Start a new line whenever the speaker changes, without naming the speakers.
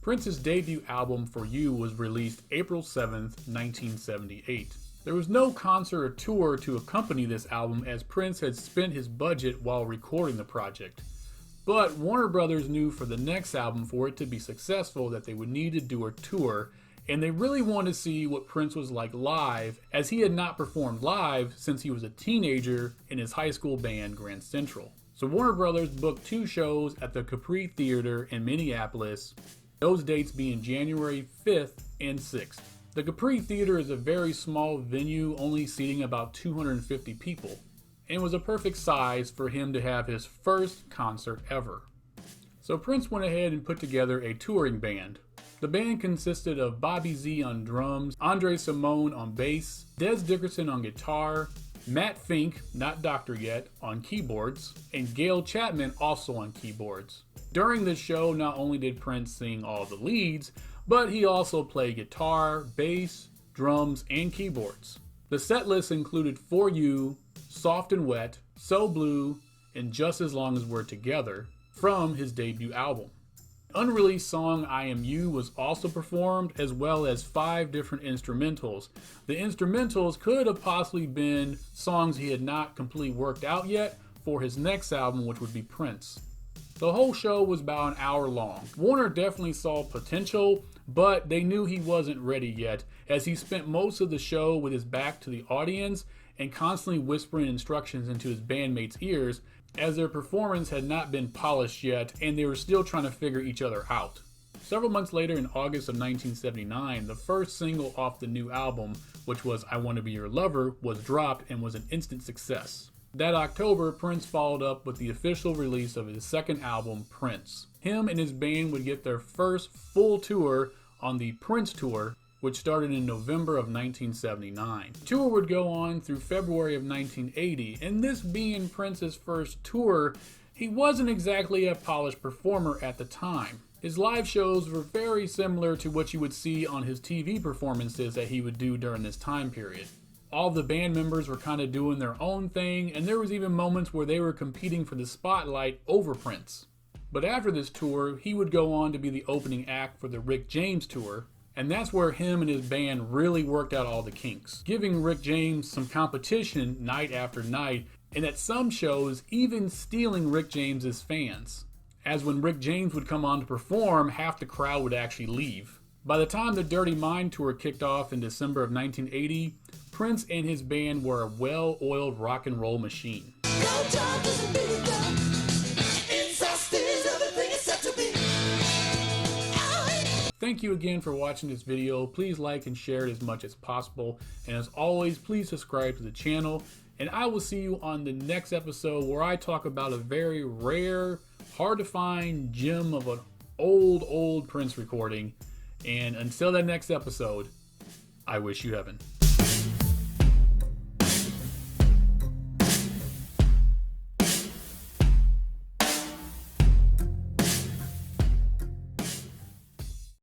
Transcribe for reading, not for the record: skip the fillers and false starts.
Prince's debut album For You was released April 7th, 1978. There was no concert or tour to accompany this album as Prince had spent his budget while recording the project. But Warner Brothers knew for the next album, for it to be successful, that they would need to do a tour, and they really wanted to see what Prince was like live, as he had not performed live since he was a teenager in his high school band Grand Central. So Warner Brothers booked 2 shows at the Capri Theater in Minneapolis, those dates being January 5th and 6th. The Capri Theater is a very small venue, only seating about 250 people, and was a perfect size for him to have his first concert ever. So Prince went ahead and put together a touring band. The band consisted of Bobby Z on drums, Andre Simone on bass, Des Dickerson on guitar, Matt Fink, not Doctor yet, on keyboards, and Gail Chapman also on keyboards. During this show, not only did Prince sing all the leads, but he also played guitar, bass, drums, and keyboards. The set list included For You, Soft and Wet, So Blue, and Just As Long As We're Together from his debut album. Unreleased song I Am You was also performed, as well as 5 different instrumentals. The instrumentals could have possibly been songs he had not completely worked out yet for his next album, which would be Prince. The whole show was about an hour long. Warner definitely saw potential, but they knew he wasn't ready yet, as he spent most of the show with his back to the audience and constantly whispering instructions into his bandmates' ears, as their performance had not been polished yet and they were still trying to figure each other out. Several months later, in August of 1979, the first single off the new album, which was I Want to Be Your Lover, was dropped and was an instant success. That October, Prince followed up with the official release of his second album, Prince. Him and his band would get their first full tour on the Prince Tour, which started in November of 1979. The tour would go on through February of 1980, and this being Prince's first tour, he wasn't exactly a polished performer at the time. His live shows were very similar to what you would see on his TV performances that he would do during this time period. All the band members were kind of doing their own thing, and there was even moments where they were competing for the spotlight over Prince. But after this tour, he would go on to be the opening act for the Rick James tour, and that's where him and his band really worked out all the kinks, giving Rick James some competition night after night, and at some shows even stealing Rick James's fans, as when Rick James would come on to perform, half the crowd would actually leave. By the time the Dirty Mind tour kicked off in December of 1980, Prince and his band were a well-oiled rock and roll machine. Thank you again for watching this video. Please like and share it as much as possible. And as always, please subscribe to the channel. And I will see you on the next episode, where I talk about a very rare, hard to find gem of an old Prince recording. And until that next episode, I wish you heaven.